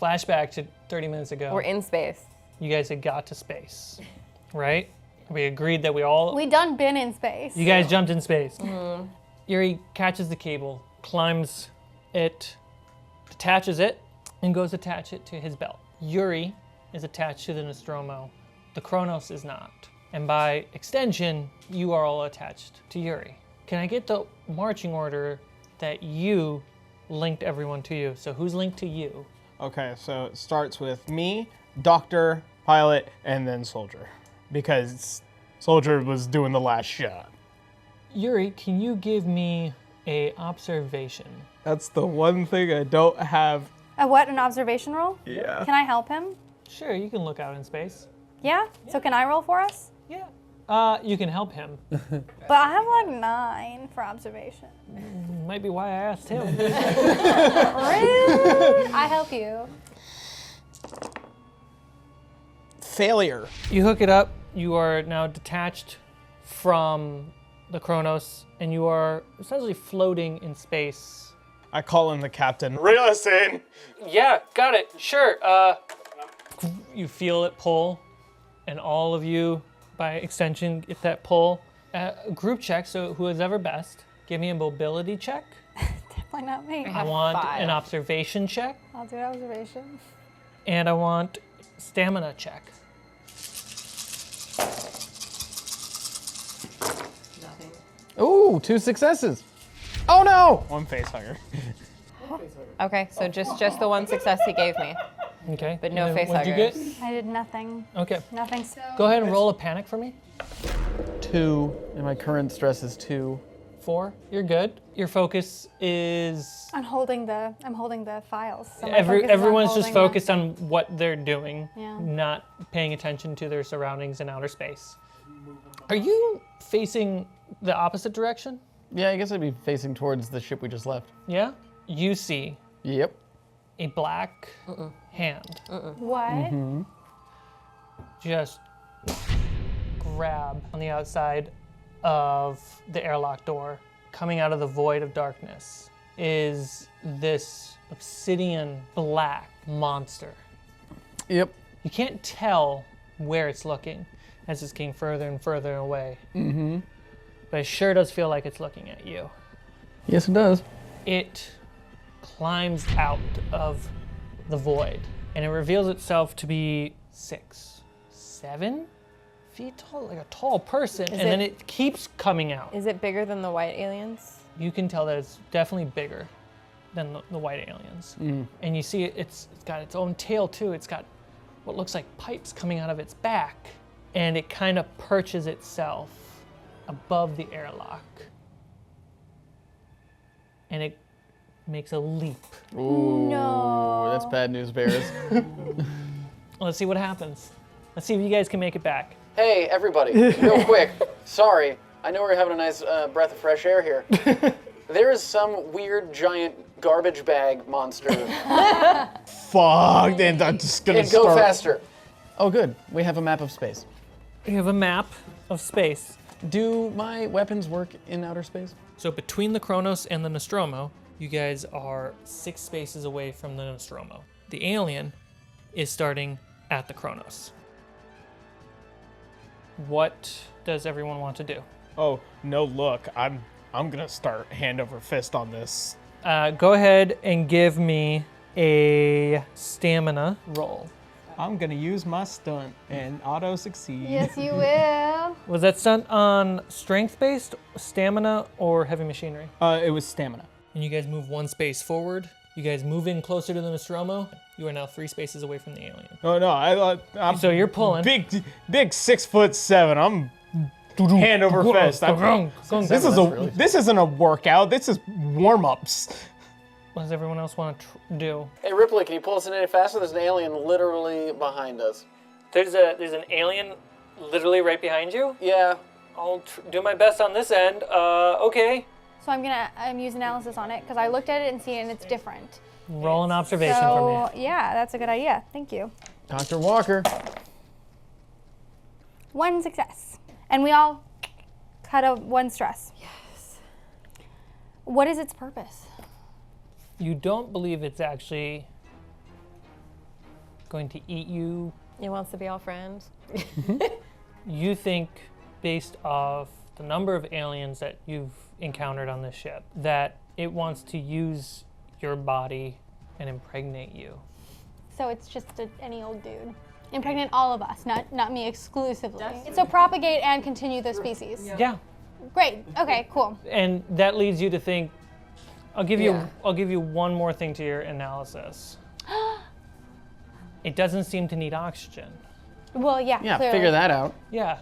Flashback to 30 minutes ago. We're in space. You guys had got to space, right? We agreed that we all... We done been in space. You guys jumped in space. Mm-hmm. Yuri catches the cable, climbs it, detaches it, and goes to attach it to his belt. Yuri is attached to the Nostromo. The Kronos is not. And by extension, you are all attached to Yuri. Can I get the marching order that you linked everyone to you? So who's linked to you? Okay, so it starts with me, Doctor, Pilot, and then Soldier. Because Soldier was doing the last shot. Yuri, can you give me a observation? That's the one thing I don't have. An observation roll? Yeah. Can I help him? Sure, you can look out in space. Yeah? So can I roll for us? Yeah. You can help him. But I have like 9 for observation. Might be why I asked him. Rude! I help you. Failure. You hook it up. You are now detached from the Kronos, and you are essentially floating in space. I call him the captain. Reel us in. Yeah, got it. Sure. You feel it pull, and all of you, by extension, get that pull. Group check, so who is ever best. Give me a mobility check. Definitely not me. I want an observation check. I'll do observation. And I want stamina check. Ooh, 2 successes. Oh no! 1 facehugger. Okay, so just the 1 success he gave me. Okay. But no And then face what'd you get? I did nothing. Okay. Nothing. Go ahead and roll a panic for me. 2, and my current stress is 2. 4. You're good. Your focus is... I'm holding the files. So my focus is on everyone's just holding focused on what they're doing, Yeah. not paying attention to their surroundings in outer space. Are you facing the opposite direction? Yeah, I guess I'd be facing towards the ship we just left. Yeah? You see Yep. a black hand What? just grab on the outside of the airlock door. Coming out of the void of darkness is this obsidian black monster. Yep. You can't tell where it's looking as it's getting further and further away. But it sure does feel like it's looking at you. Yes, it does. It climbs out of the void, and it reveals itself to be 6, 7 feet tall, like a tall person, and then it keeps coming out. Is it bigger than the white aliens? You can tell that it's definitely bigger than the white aliens. And you see it's got its own tail too. It's got what looks like pipes coming out of its back, and it kind of perches itself above the airlock. And it makes a leap. Ooh, No. that's bad news, bears. Let's see what happens. Let's see if you guys can make it back. Hey, everybody, real quick. Sorry, I know we're having a nice breath of fresh air here. There is some weird giant garbage bag monster. Fuck, and I'm just gonna Go start. faster. Oh, good. We have a map of space. You have a map of space. Do my weapons work in outer space? So between the Kronos and the Nostromo, you guys are 6 spaces away from the Nostromo. The alien is starting at the Kronos. What does everyone want to do? Oh, no, look, I'm gonna start hand over fist on this. Go ahead and give me a stamina roll. I'm gonna use my stunt and auto succeed. Yes, you will. Was that stunt on strength-based, stamina, or heavy machinery? It was stamina. And you guys move 1 space forward. You guys move in closer to the Nostromo. You are now 3 spaces away from the alien. Oh no, I'm So you're pulling. big 6'7". I'm hand over fist. This isn't a workout. This is warm-ups. What does everyone else want to do? Hey, Ripley, can you pull us in any faster? There's an alien literally behind us. There's an alien literally right behind you. Yeah. I'll do my best on this end. Okay. So I'm use analysis on it because I looked at it and see it and it's different. Roll an observation So for me. yeah, that's a good idea. Thank you. Dr. Walker. 1 success, and we all cut a 1 stress. Yes. What is its purpose? You don't believe it's actually going to eat you. It wants to be all friends. You think, based off the number of aliens that you've encountered on this ship, that it wants to use your body and impregnate you. So it's just any old dude. Impregnate all of us, not me exclusively. So propagate and continue the species. Yeah. Great. Okay, cool. And that leads you to think, I'll give you one more thing to your analysis. It doesn't seem to need oxygen. Well, yeah, Yeah, clearly. figure that out. Yeah.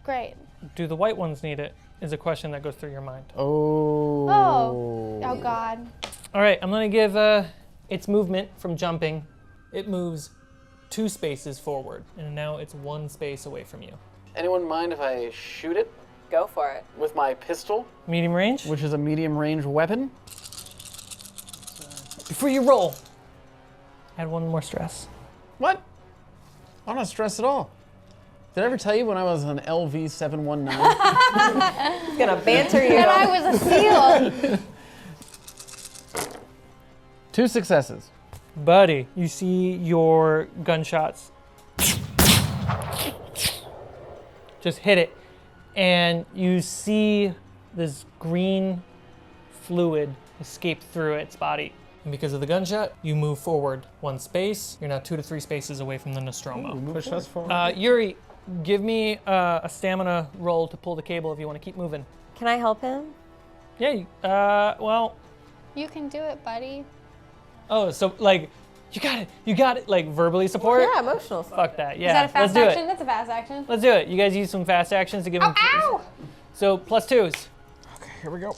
Great. Do the white ones need it? Is a question that goes through your mind. Oh. Oh God. All right, I'm gonna give its movement from jumping. It moves 2 spaces forward, and now it's 1 space away from you. Anyone mind if I shoot it Go for it. with my pistol? Medium range? Which is a medium range weapon. Before you roll, add 1 more stress. What? I'm not stressed at all. Did I ever tell you when I was an LV-719? He's gonna banter you. And I was a seal. 2 successes. Buddy, you see your gunshots just hit it, and you see this green fluid escape through its body. And because of the gunshot, you move forward 1 space. You're now 2 to 3 spaces away from the Nostromo. Push us forward. Yuri, give me a stamina roll to pull the cable if you want to keep moving. Can I help him? Yeah, well, You can do it, buddy. oh, so like, you got it, like verbally support? Yeah, emotional stuff. Fuck that, yeah. Is that a fast let's do action? it. That's a fast action. Let's do it. You guys use some fast actions to give him. Ow! So +2s. Okay, here we go.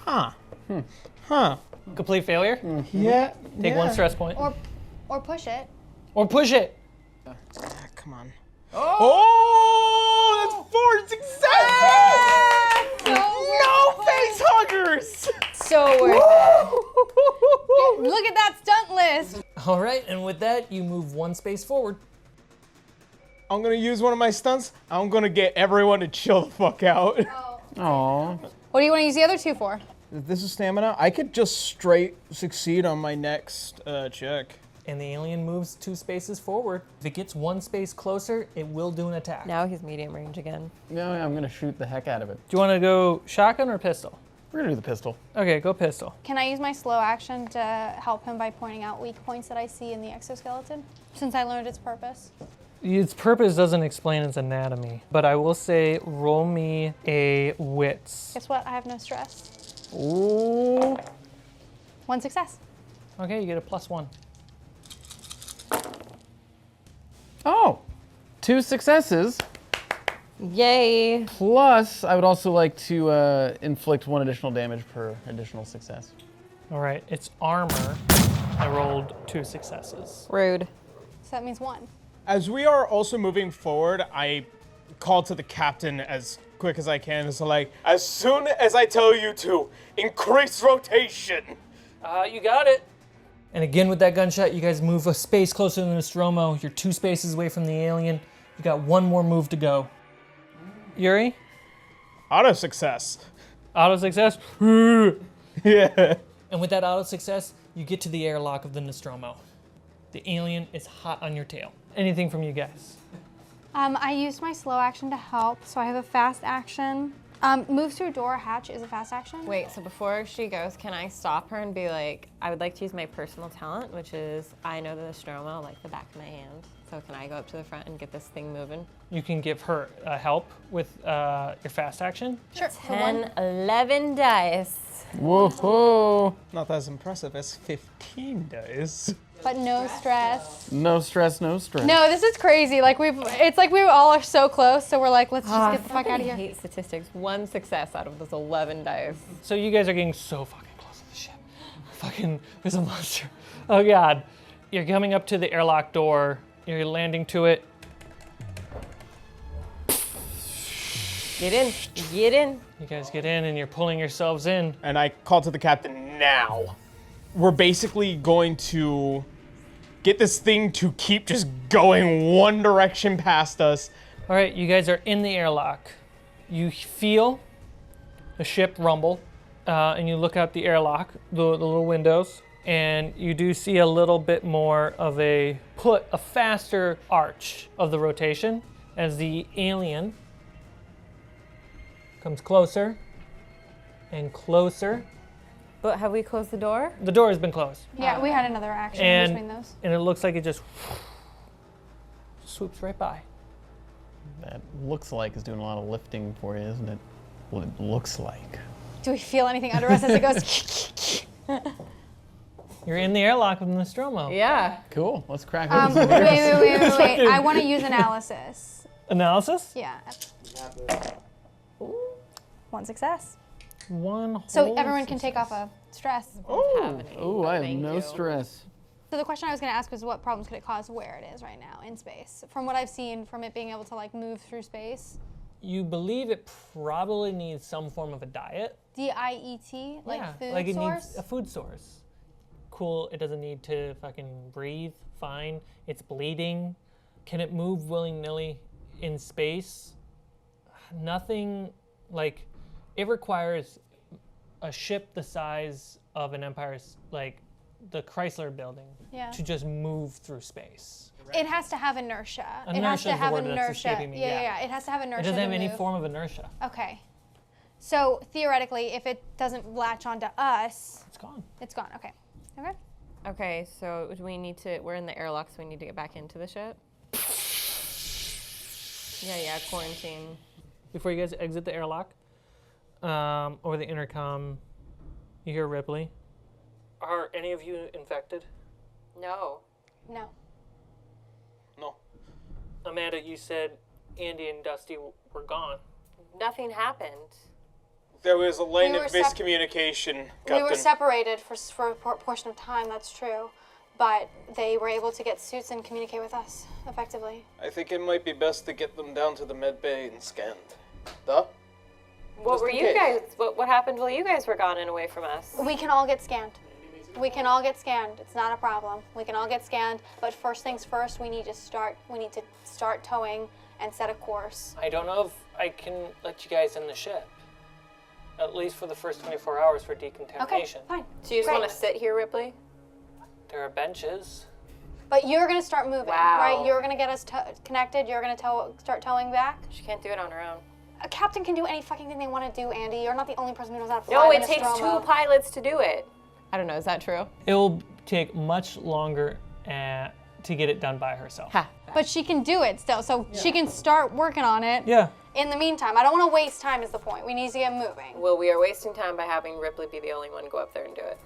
Huh. Complete failure. Yeah. Take 1 stress point. Or push it. Or push it. Come on. Oh, that's 4 successes! No face huggers! So worth it. Look at that stunt list. All right, and with that, you move 1 space forward. I'm gonna use one of my stunts. I'm gonna get everyone to chill the fuck out. Aww. What do you want to use the other 2 for? If this is stamina, I could just straight succeed on my next check. And the alien moves 2 spaces forward. If it gets 1 space closer, it will do an attack. Now he's medium range again. Yeah, I'm gonna shoot the heck out of it. Do you want to go shotgun or pistol? We're gonna do the pistol. Okay, go pistol. Can I use my slow action to help him by pointing out weak points that I see in the exoskeleton? Since I learned its purpose. Its purpose doesn't explain its anatomy, but I will say roll me a wits. Guess what? I have no stress. Ooh. 1 success. Okay, you get a +1. Oh. 2 successes. Yay. Plus, I would also like to inflict 1 additional damage per additional success. All right, it's armor. I rolled 2 successes. Rude. So that means 1. As we are also moving forward, I call to the captain as quick as I can. It's like, as soon as I tell you to, increase rotation. You got it. And again with that gunshot, you guys move a space closer to the Nostromo. You're 2 spaces away from the alien. You got 1 more move to go. Yuri? Auto success. Auto success? Yeah. And with that auto success, you get to the airlock of the Nostromo. The alien is hot on your tail. Anything from you guys? I used my slow action to help, so I have a fast action. Move through door hatch is a fast action. Wait, so before she goes, can I stop her and be like, I would like to use my personal talent, which is I know the Nostromo like the back of my hand. So can I go up to the front and get this thing moving? You can give her help with your fast action. Sure. 10, 11 dice. Whoa. Not as impressive as 15 dice. But no stress. No stress, no stress. No, this is crazy. Like it's like we all are so close, so we're like, let's just get the fuck out of I here. hate statistics. 1 success out of those 11 dice. So you guys are getting so fucking close to the ship. Fucking, there's a monster. Oh God. You're coming up to the airlock door. You're landing to it. Get in. Get in. You guys get in and you're pulling yourselves in. And I call to the captain now. We're basically going to get this thing to keep just going one direction past us. All right, you guys are in the airlock. You feel the ship rumble, and you look out the airlock, the little windows. And you do see a little bit more of a faster arch of the rotation as the alien comes closer and closer. But have we closed the door? The door has been closed. Yeah, we had another action in between those. And it looks like it just swoops right by. That looks like is doing a lot of lifting for you, isn't it? What it looks like. Do we feel anything under us as it goes? You're in the airlock with Nostromo. Yeah. Cool. Let's crack wait. open some beers. I want to use analysis. Analysis? Yeah. One success. One So whole everyone can take success. off a stress. Ooh, I have Thank no you. stress. So the question I was going to ask was what problems could it cause where it is right now in space? From what I've seen from it being able to like move through space. You believe it probably needs some form of a diet. DIET, like Yeah, food like it source? needs a food source. Cool, it doesn't need to fucking breathe, fine. It's bleeding. Can it move willy-nilly in space? Nothing, like, it requires a ship the size of an Empire's, like, the Chrysler building Yeah. to just move through space. It has to have inertia. It has Inertia to is the have word that's inertia. escaping me, Yeah, yeah. It has to have inertia. It doesn't have to any move. form of inertia. Okay. So theoretically, if it doesn't latch onto us, It's gone. it's gone. Okay. Okay. Okay, so do we need to, we're in the airlock, so we need to get back into the ship? Yeah, quarantine. Before you guys exit the airlock, over the intercom, you hear Ripley. Are any of you infected? No. No. No. Amanda, you said Andy and Dusty were gone. Nothing happened. There was a line We of were sep- miscommunication, We were Captain. separated for a portion of time, that's true. But they were able to get suits and communicate with us effectively. I think it might be best to get them down to the med bay and scanned. Duh. What Just were in you case. guys, what happened while you guys were gone and away from us? We can all get scanned. We can all get scanned. It's not a problem. We can all get scanned. But first things first, we need to start towing and set a course. I don't know if I can let you guys in the ship. At least for the first 24 hours for Okay, decontamination. fine. So you just Great. want to sit here, Ripley? There are benches. But you're gonna start moving, Wow. right? You're gonna get us connected. You're gonna start towing back. She can't do it on her own. A captain can do any fucking thing they want to do, Andy. You're not the only person who knows how to fly. No, in it a takes Nostromo. two pilots to do it. I don't know, is that true? It will take much longer to get it done by herself. Ha. But she can do it still, so she can start working on it. Yeah. In the meantime, I don't want to waste time. Is the point? We need to get moving. Well, we are wasting time by having Ripley be the only one go up there and do it.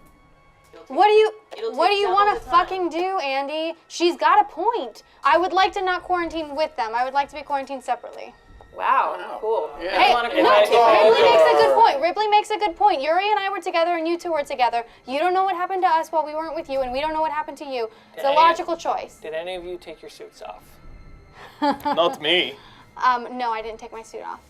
What do you it'll What do take you double want to the time. fucking do, Andy? She's got a point. I would like to not quarantine with them. I would like to be quarantined separately. Wow, cool. Yeah. Hey, wanna no, quarantine. Ripley makes a good point. Ripley makes a good point. Yuri and I were together and you two were together. You don't know what happened to us while we weren't with you, and we don't know what happened to you. It's a Dang. logical choice. Did any of you take your suits off? Not me. No, I didn't take my suit off.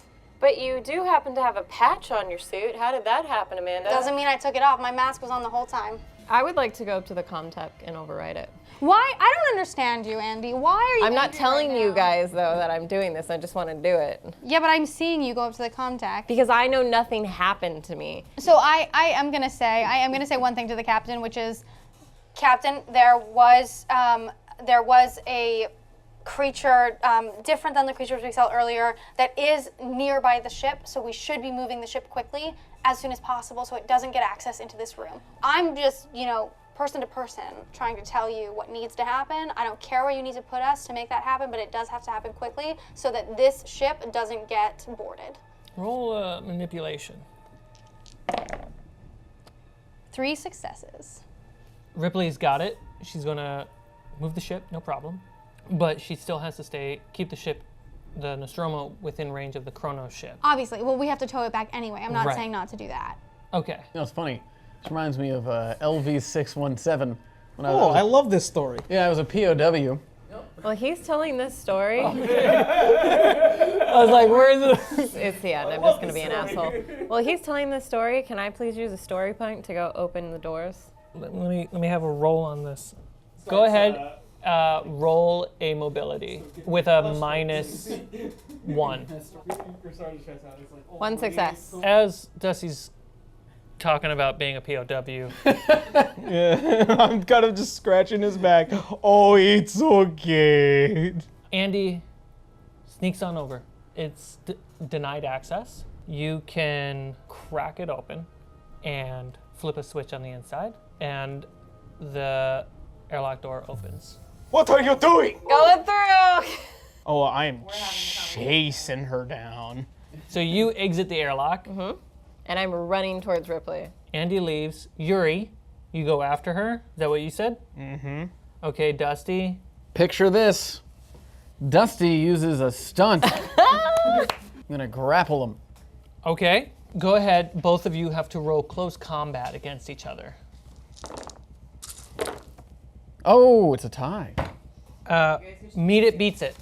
But you do happen to have a patch on your suit. How did that happen, Amanda? Doesn't mean I took it off. My mask was on the whole time. I would like to go up to the Comtech and override it. Why? I don't understand you, Andy. Why are you I'm not angry telling right you now? guys, though, that I'm doing this. I just want to do it. Yeah, but I'm seeing you go up to the Comtech. Because I know nothing happened to me. So I am gonna say one thing to the captain, which is, Captain, there was a creature different than the creatures we saw earlier that is nearby the ship, so we should be moving the ship quickly as soon as possible so it doesn't get access into this room. I'm just, person to person trying to tell you what needs to happen. I don't care where you need to put us to make that happen, but it does have to happen quickly so that this ship doesn't get boarded. Roll manipulation. 3 successes. Ripley's got it. She's gonna move the ship, no problem. But she still has to keep the ship, the Nostromo, within range of the Kronos ship. Obviously, well, we have to tow it back anyway. I'm not Right. saying not to do that. Okay. You know, it's funny. This reminds me of LV-617. When Oh, I love this story. I was a POW. Well, he's telling this story. I was like, where is it? It's the end. I'm just going to be an asshole. Well, he's telling this story. Can I please use a story point to go open the doors? Let me have a roll on this. Go ahead. Roll a mobility with a -1. One success. As Dusty's talking about being a POW. Yeah, I'm kind of just scratching his back. Oh, it's okay. Andy sneaks on over. It's denied access. You can crack it open and flip a switch on the inside, and the airlock door opens. What are you doing? Going through. Oh, I am chasing her down. So you exit the airlock. And I'm running towards Ripley. Andy leaves. Yuri, you go after her. Is that what you said? Mm-hmm. Okay, Dusty. Picture this. Dusty uses a stunt. I'm gonna grapple him. Okay, go ahead. Both of you have to roll close combat against each other. Oh, it's a tie. Meet it, beats it.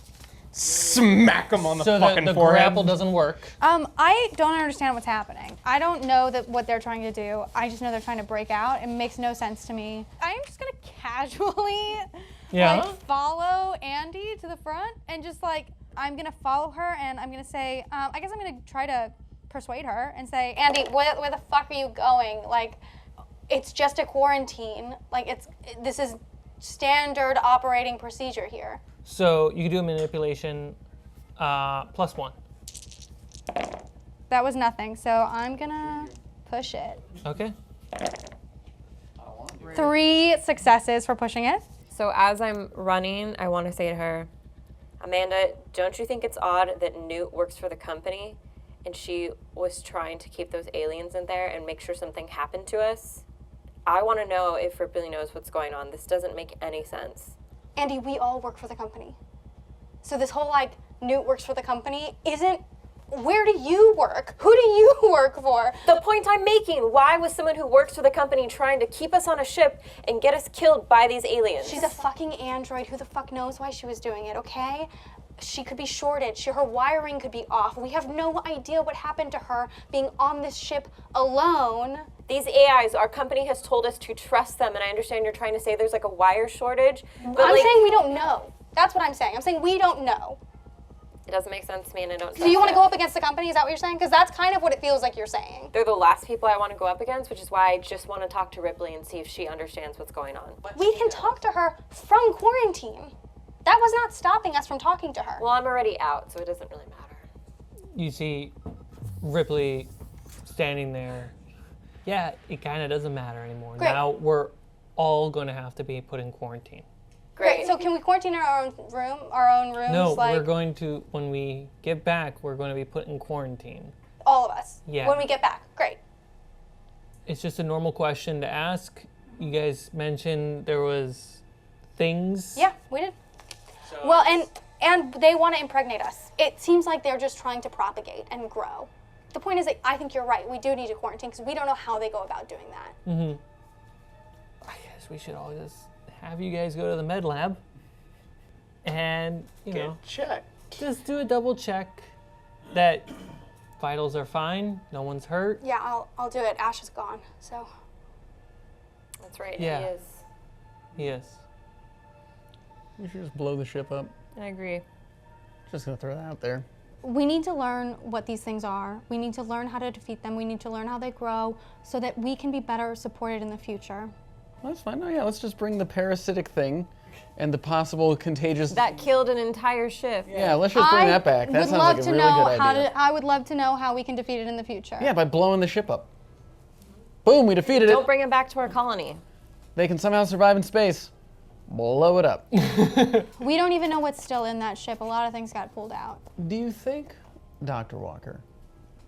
Smack him on the So fucking the forehead. grapple doesn't work. I don't understand what's happening. I don't know what they're trying to do. I just know they're trying to break out. It makes no sense to me. I'm just gonna casually Yeah. follow Andy to the front and just I'm gonna follow her and I'm gonna say, I guess I'm gonna try to persuade her and say, Andy, where the fuck are you going? It's just a quarantine. This is standard operating procedure here. So you can do a manipulation +1. That was nothing, so I'm gonna push it. Okay. 3 successes for pushing it. So as I'm running, I want to say to her, Amanda, don't you think it's odd that Newt works for the company and she was trying to keep those aliens in there and make sure something happened to us? I want to know if Ripley knows what's going on. This doesn't make any sense. Andy, we all work for the company. So this whole Newt works for the company isn't, where do you work? Who do you work for? The point I'm making, why was someone who works for the company trying to keep us on a ship and get us killed by these aliens? She's a fucking android. Who the fuck knows why she was doing it, okay? She could be shorted. Her wiring could be off. We have no idea what happened to her being on this ship alone. These AIs, our company has told us to trust them, and I understand you're trying to say there's a wire shortage, but I'm saying we don't know. That's what I'm saying. I'm saying we don't know. it doesn't make sense to me, and I don't. Do you want to go up against the company? Is that what you're saying? Because that's kind of what it feels like you're saying. They're the last people I want to go up against, which is why I just want to talk to Ripley and see if she understands what's going on. We can talk to her from quarantine. That was not stopping us from talking to her. Well, I'm already out, so it doesn't really matter. You see Ripley standing there. Yeah, it kind of doesn't matter anymore. Great. Now we're all going to have to be put in quarantine. Great. So can we quarantine in our own room? Our own rooms? No, we're going to, when we get back, we're going to be put in quarantine. All of us. Yeah. When we get back. Great. It's just a normal question to ask. You guys mentioned there was things. Yeah, we did. Well, and they want to impregnate us. It seems like they're just trying to propagate and grow. The point is that I think you're right. We do need to quarantine because we don't know how they go about doing that. I guess we should all just have you guys go to the med lab and, you know, Check. just do a double check that vitals are fine, no one's hurt. Yeah, I'll do it. Ash is gone, so. That's right, Yeah. he is. Yes. We should just blow the ship up. I agree. Just gonna throw that out there. We need to learn what these things are. We need to learn how to defeat them. We need to learn how they grow so that we can be better supported in the future. That's fine. No, yeah, let's just bring the parasitic thing and the possible contagious. That killed an entire ship. Yeah, let's just bring that back. That sounds like a really good idea. I would love to know how we can defeat it in the future. Yeah, by blowing the ship up. Boom, we defeated it. Don't bring him back to our colony. They can somehow survive in space. Blow it up. We don't even know what's still in that ship. A lot of things got pulled out. Do you think, Dr. Walker,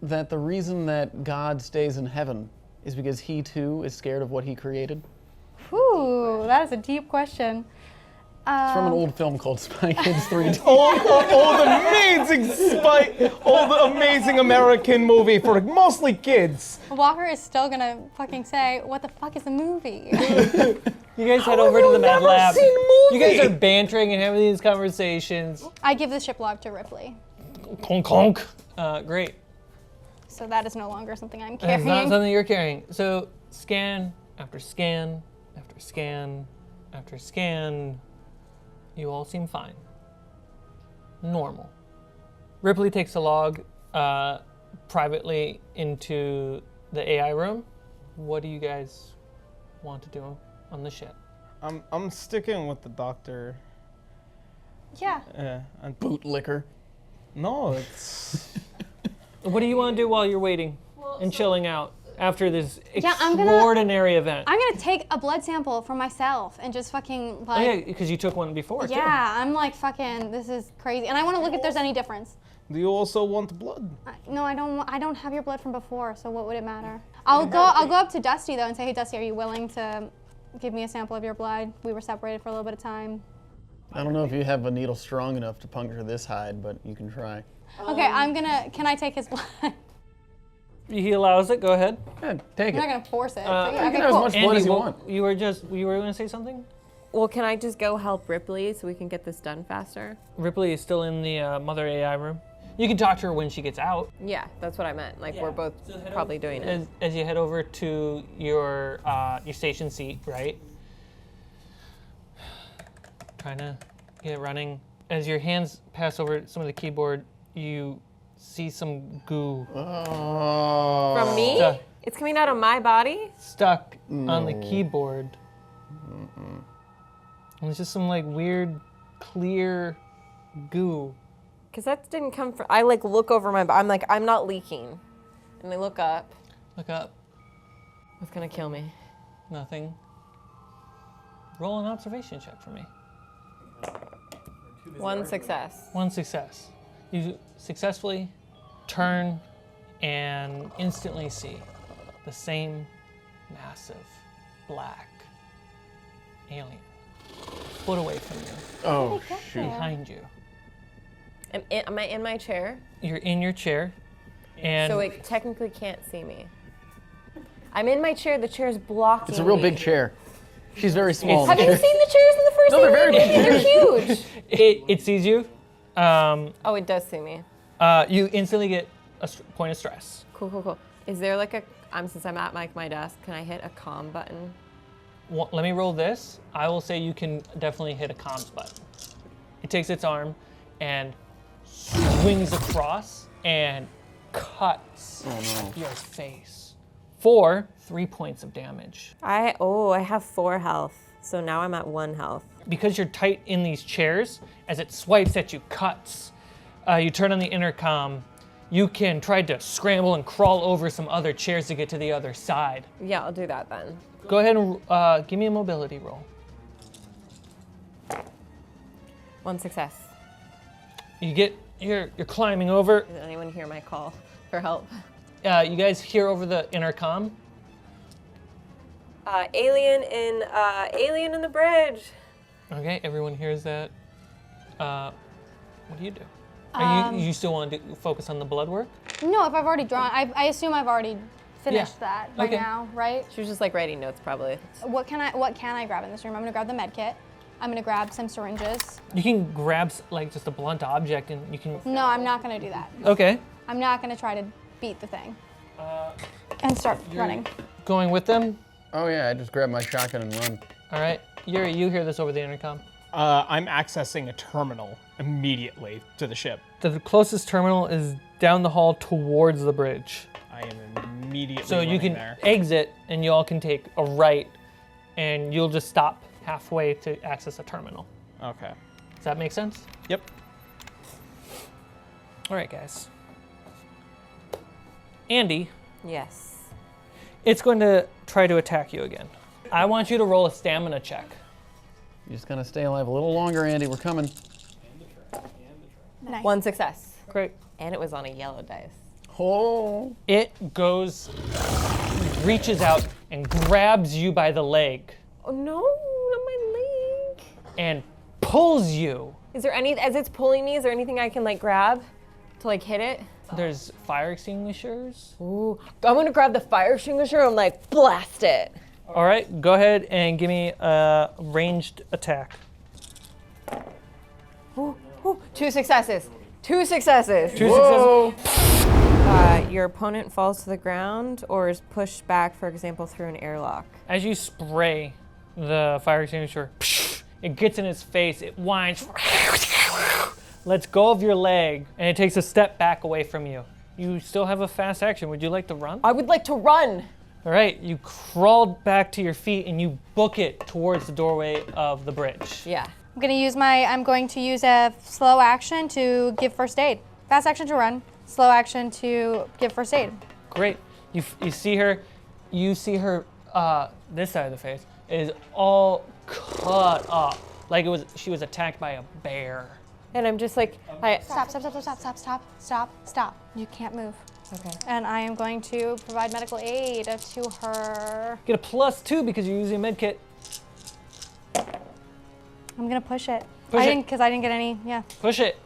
that the reason that God stays in heaven is because he too is scared of what he created? Ooh, that is a deep question. It's from an old film called Spy Kids 3. The amazing American movie for mostly kids. Walker is still gonna fucking say, what the fuck is a movie? You guys head over to the med lab. You guys are bantering and having these conversations. I give the ship log to Ripley. Conk, conk. Great. So that is no longer something I'm That's carrying. not something you're carrying. So scan after scan after scan after scan. You all seem fine. Normal. Ripley takes a log privately into the AI room What do you guys want to do on the ship? I'm sticking with the doctor. Yeah. And Bootlicker. no, it's What do you want to do while you're waiting and chilling out after this Yeah, I'm gonna- extraordinary event? I'm gonna take a blood sample for myself and just fucking Oh like. yeah, because you took one before too. Yeah, I'm like fucking. This is crazy, and I want to look if there's any difference. do you also want blood? No, I don't. I don't have your blood from before, so what would it matter? I'll go up to Dusty though and say, hey Dusty, are you willing to give me a sample of your blood? We were separated for a little bit of time. I don't know if you have a needle strong enough to puncture this hide, but you can try. Okay, can I take his blood? He allows it. Go ahead. Yeah, take I'm not it. gonna force it. You but yeah, You can okay, have as cool. much blood as you what- want. you were going to say something? Well, can I just go help Ripley so we can get this done faster? Ripley is still in the Mother AI room. You can talk to her when she gets out. Yeah, that's what I meant. Like, we're both probably doing it. As you head over to your station seat, right? Trying to get it running. As your hands pass over some of the keyboard, you see some goo From me? Stuck. It's coming out of my body? stuck on the keyboard. And it's just some like weird, clear goo. Because that didn't come from. I like look over my. I'm like, I'm not leaking. And I look up. Look up. What's gonna kill me? Nothing. Roll an observation check for me. One success. One success. You successfully turn and instantly see the same massive black alien foot away from you, Oh, shoot. behind you. Am I in my chair? You're in your chair, and So it technically can't see me. I'm in my chair. The chair's blocking. It's a real me. big chair. She's very small. Have you seen the chairs in the first? No, they're very movie? big. They're huge. it sees you. Oh, it does see me. You instantly get a point of stress. Cool. Is there like a? Since I'm at my desk, can I hit a comm button? Let me roll this. I will say you can definitely hit a comms button. It takes its arm and swings across and cuts your face for 3 points of damage. I have 4 health, so now I'm at 1 health. Because you're tight in these chairs, as it swipes at you, cuts, you turn on the intercom. You can try to scramble and crawl over some other chairs to get to the other side. Yeah, I'll do that then. Go ahead and give me a mobility roll. 1 success. You're climbing over. Did anyone hear my call for help? You guys hear over the intercom. Alien in the bridge. Okay, everyone hears that. What do you do? You still want to focus on the blood work? No, if I've already drawn, I assume I've already finished that by Okay. now, right? She was just like writing notes, probably. What can I grab in this room? I'm gonna grab the med kit. I'm gonna grab some syringes. You can grab like just a blunt object and you can. No, I'm not gonna do that. Okay. I'm not gonna try to beat the thing. And start running. Going with them. Oh, yeah, I just grab my shotgun and run. All right. Yuri, you hear this over the intercom. I'm accessing a terminal immediately to the ship. The closest terminal is down the hall towards the bridge. I am immediately So you running can there. exit and you all can take a right and you'll just stop halfway to access a terminal. Okay. Does that make sense? Yep. All right, guys. Andy, Yes. it's going to try to attack you again. I want you to roll a stamina check. You just gotta stay alive a little longer, Andy. We're coming. Nice. 1 success. Great. And it was on a yellow dice. Oh. It goes, reaches out and grabs you by the leg Oh no, not my leg. and pulls you. Is there as it's pulling me, is there anything I can like grab to like hit it? There's fire extinguishers. Ooh, I'm gonna grab the fire extinguisher and like blast it. All right, go ahead and give me a ranged attack. Ooh, 2 successes. 2 successes. Two successes. Your opponent falls to the ground or is pushed back, for example, through an airlock. As you spray the fire extinguisher, it gets in his face, it whines, lets go of your leg, and it takes a step back away from you. You still have a fast action. Would you like to run? I would like to run. All right, you crawled back to your feet and you book it towards the doorway of the bridge. Yeah. I'm going to use a slow action to give first aid. Fast action to run, slow action to give first aid. Great. You see her. You see her. This side of the face is all cut up, like she was attacked by a bear. And I'm just like, Stop. You can't move. Okay. And I am going to provide medical aid to her. Get a +2 because you're using a med kit. I'm gonna push it. Push it. Because I didn't get any, yeah. Push it.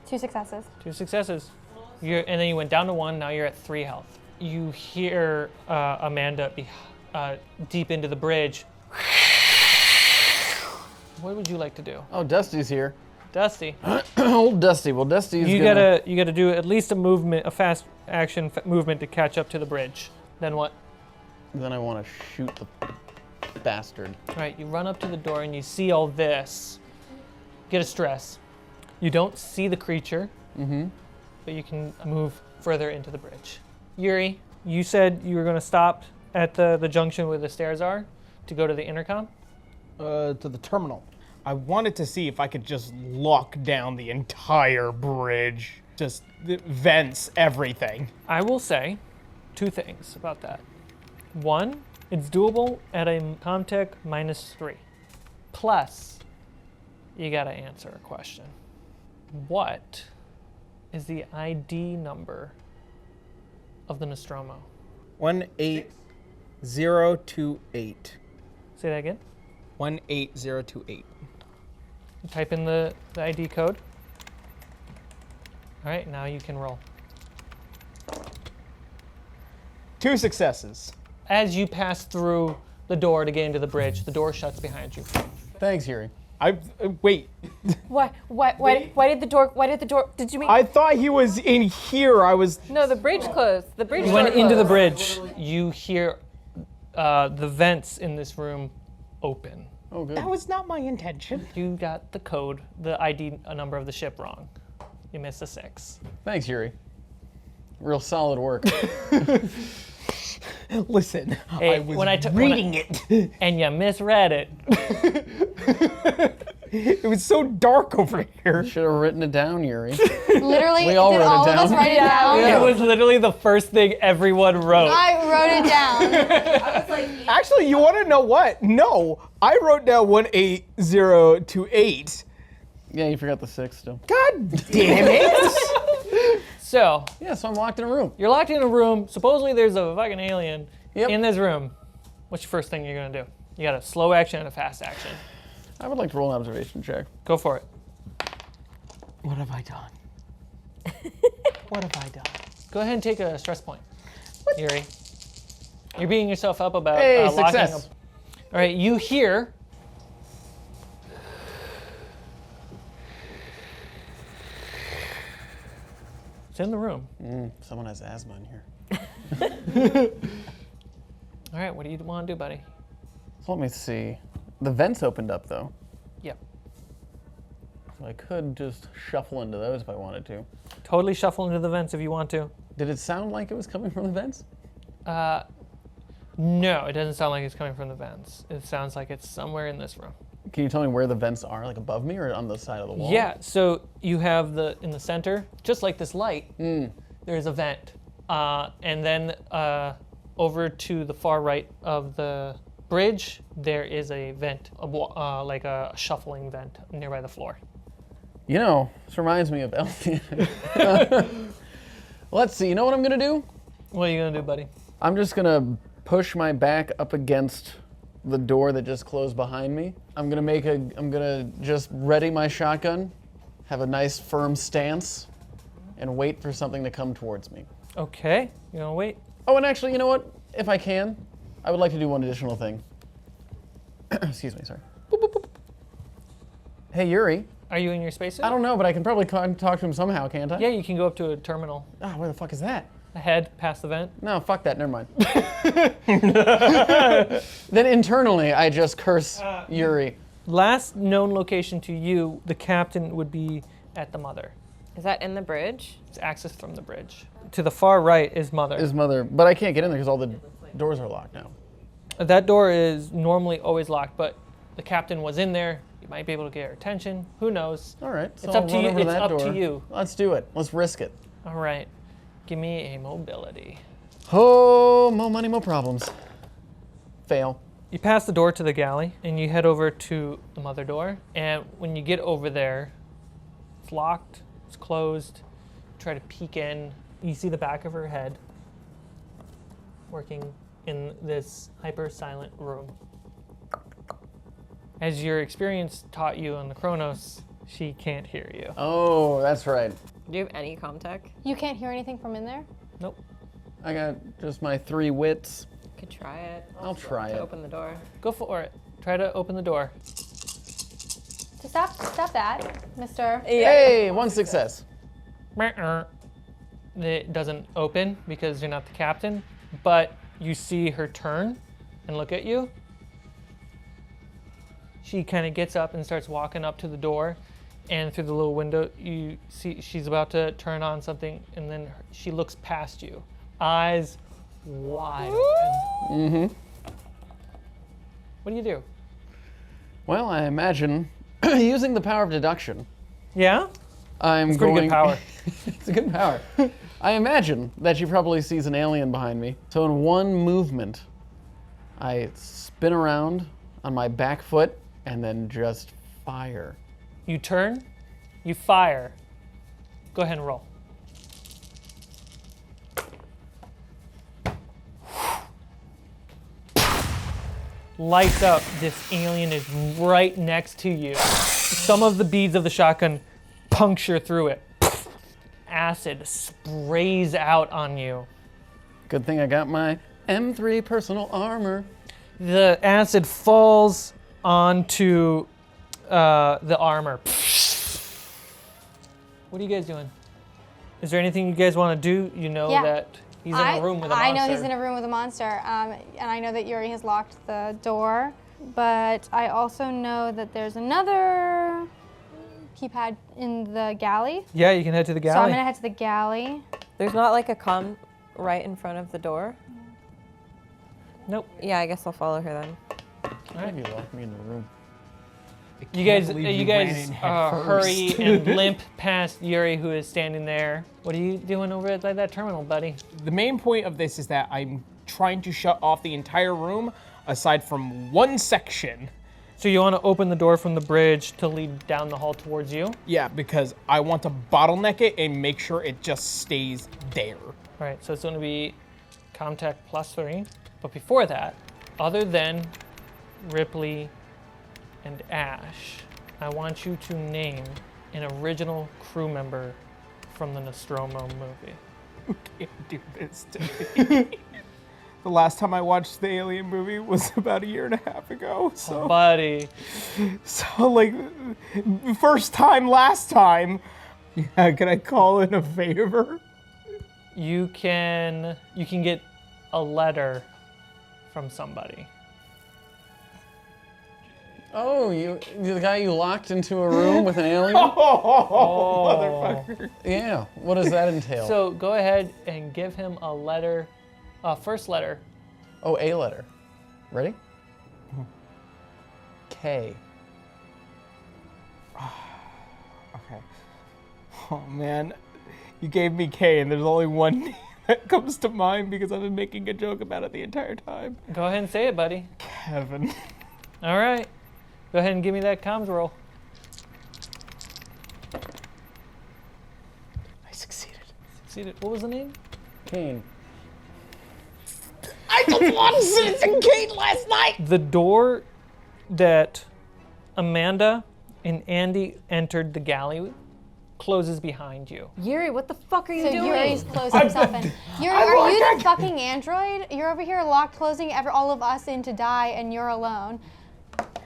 2 successes. 2 successes. And then you went down to 1. Now you're at 3 health. You hear Amanda deep into the bridge. What would you like to do? Oh, Dusty's here. Dusty. Old Dusty. Well, Dusty's You gonna... gotta do at least a fast action movement to catch up to the bridge. Then what? Then I want to shoot the bastard. All right, you run up to the door and you see all this. Get a stress. You don't see the creature, but you can move further into the bridge. Yuri, you said you were gonna stop at the junction where the stairs are to go to the intercom? To the terminal. I wanted to see if I could just lock down the entire bridge. Just the vents, everything. I will say 2 things about that. 1, it's doable at a Comtech -3. Plus, you gotta answer a question. What is the ID number of the Nostromo? 18028. Say that again. 18028. You type in the ID code. All right, now you can roll. 2 successes. As you pass through the door to get into the bridge, the door shuts behind you. Thanks, Yuri. Wait. Why did the door, did you mean? I thought he was in here. No, the bridge closed. The bridge You door went into the closed. bridge. You hear the vents in this room open. Oh, good. That was not my intention. You got the code, the ID number of the ship wrong. You missed a 6. Thanks, Yuri. Real solid work. Listen, Hey, I was reading it. And you misread it. It was so dark over here. Should have written it down, Yuri. Literally, We all did wrote it all of us down. write it down? It was literally the first thing everyone wrote. I wrote it down. Actually, you want to know what? No, I wrote down 18028. Yeah, you forgot the 6 still. God damn it! So, Yeah, so I'm locked in a room. you're locked in a room. Supposedly there's a fucking alien Yep. in this room. What's your first thing you're gonna do? You got a slow action and a fast action. I would like to roll an observation check. Go for it. What have I done? What have I done? Go ahead and take a stress point, Yuri. You're beating yourself up about Hey, locking success. up. All right, you hear. It's in the room. Someone has asthma in here. All right, what do you want to do, buddy? So let me see. The vents opened up, though. Yep. So I could just shuffle into those if I wanted to. Totally shuffle into the vents if you want to. Did it sound like it was coming from the vents? No, it doesn't sound like it's coming from the vents. It sounds like it's somewhere in this room. Can you tell me where the vents are, like above me or on the side of the wall? Yeah, so you have in the center, just like this light, there's a vent. And then over to the far right of the bridge, there is a vent, like a shuffling vent nearby the floor. You know, this reminds me of Elfie. Let's see, you know what I'm gonna do? What are you gonna do, buddy? I'm just gonna push my back up against the door that just closed behind me. I'm gonna just ready my shotgun, have a nice firm stance, and wait for something to come towards me. Okay, you gonna wait? Oh, and actually, you know what? If I can, I would like to do one additional thing. Excuse me, sorry. Boop, boop, boop. Hey, Yuri. Are you in your spacesuit? I don't know, but I can probably talk to him somehow, can't I? Yeah, you can go up to a terminal Ah, where the fuck is that? ahead, past the vent. No, fuck that, never mind. Then internally, I just curse Yuri. Last known location to you, the captain would be at the mother. Is that in the bridge? It's access from the bridge. To the far right is Mother. His mother, but I can't get in there because all the doors are locked now. That door is normally always locked, but the captain was in there. You might be able to get her attention. Who knows? All right, so It's I'll up to run you. over It's that up door. to you. Let's do it. Let's risk it. All right. Give me a mobility. Oh, more money, more problems. Fail. You pass the door to the galley, and you head over to the mother door. And when you get over there, it's locked, it's closed. Try to peek in. You see the back of her head working in this hyper-silent room. As your experience taught you on the Kronos, she can't hear you. Oh, that's right. Do you have any comm tech? You can't hear anything from in there? Nope. I got just my 3 wits. Could try it. I'll try To it. open the door. Go for it. Try to open the door. So stop that, Mr. Hey, 1 success. It doesn't open because you're not the captain, but you see her turn and look at you. She kind of gets up and starts walking up to the door, and through the little window you see she's about to turn on something, and then she looks past you, eyes wide open. What do you do? Well, I imagine using the power of deduction, Yeah? I'm It's pretty going... good power. It's a good power. I imagine that she probably sees an alien behind me. So in one movement, I spin around on my back foot and then just fire. You turn, you fire. Go ahead and roll. Lights up. This alien is right next to you. Some of the beads of the shotgun puncture through it. Acid sprays out on you. Good thing I got my M3 personal armor. The acid falls onto the armor. What are you guys doing? Is there anything you guys want to do? You know Yeah. that he's in a room with a monster. I know he's in a room with a monster, and I know that Yuri has locked the door, but I also know that there's another keypad in the galley. Yeah, you can head to the So I'm galley. gonna head to the galley. There's not like a comm right in front of the door. Nope. Yeah, I guess I'll follow her then. Maybe lock me in the room. You guys hurry and limp past Yuri, who is standing there. What are you doing over at that terminal, buddy? The main point of this is that I'm trying to shut off the entire room aside from one section. So you want to open the door from the bridge to lead down the hall towards you? Yeah, because I want to bottleneck it and make sure it just stays there. All right, so it's going to be Comtech +3. But before that, other than Ripley and Ash, I want you to name an original crew member from the Nostromo movie. You can't do this to me. The last time I watched the Alien movie was about 1.5 years ago, so... Buddy. So, like, first time, last time. Yeah, can I call in a favor? You can get a letter from somebody. Oh, you're the guy you locked into a room with an alien? Motherfucker. Yeah, what does that entail? So go ahead and give him a letter, first letter. Oh, a letter. Ready? K. Okay. Oh, man. You gave me K, and there's only one name that comes to mind because I've been making a joke about it the entire time. Go ahead and say it, buddy. Kevin. All right. Go ahead and give me that comms roll. I succeeded. What was the name? Kane. I just watched Citizen Kane last night! The door that Amanda and Andy entered the galley closes behind you. Yuri, what the fuck are you So doing? Yuri's closed himself in. Yuri, are you the fucking android? You're over here locked, closing all of us in to die, and you're alone.